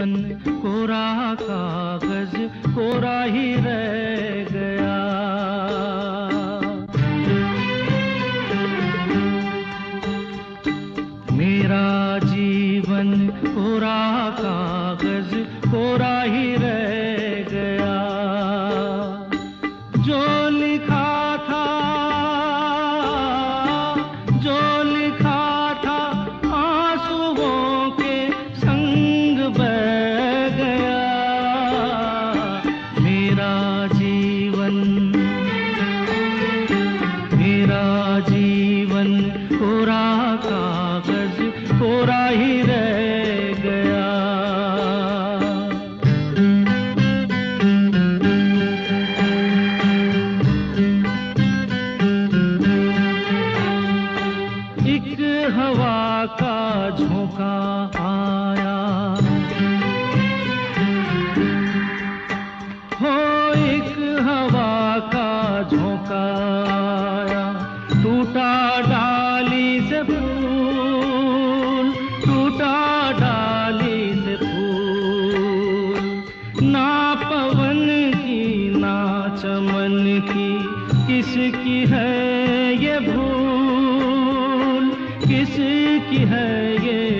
जीवन कोरा कागज कोरा ही रह गया। मेरा जीवन कोरा कागज कोरा ही रह गया। जो लिखा था आंसुओं के संग बह गया। मेरा जीवन कोरा कागज कोरा ही रह गया। एक हवा का झोंका आया हो, एक हवा का झोंका आया, टूटा डाली से फूल, टूटा डाली से फूल। ना पवन की ना चमन की किसकी है ये भूल, किसकी है ये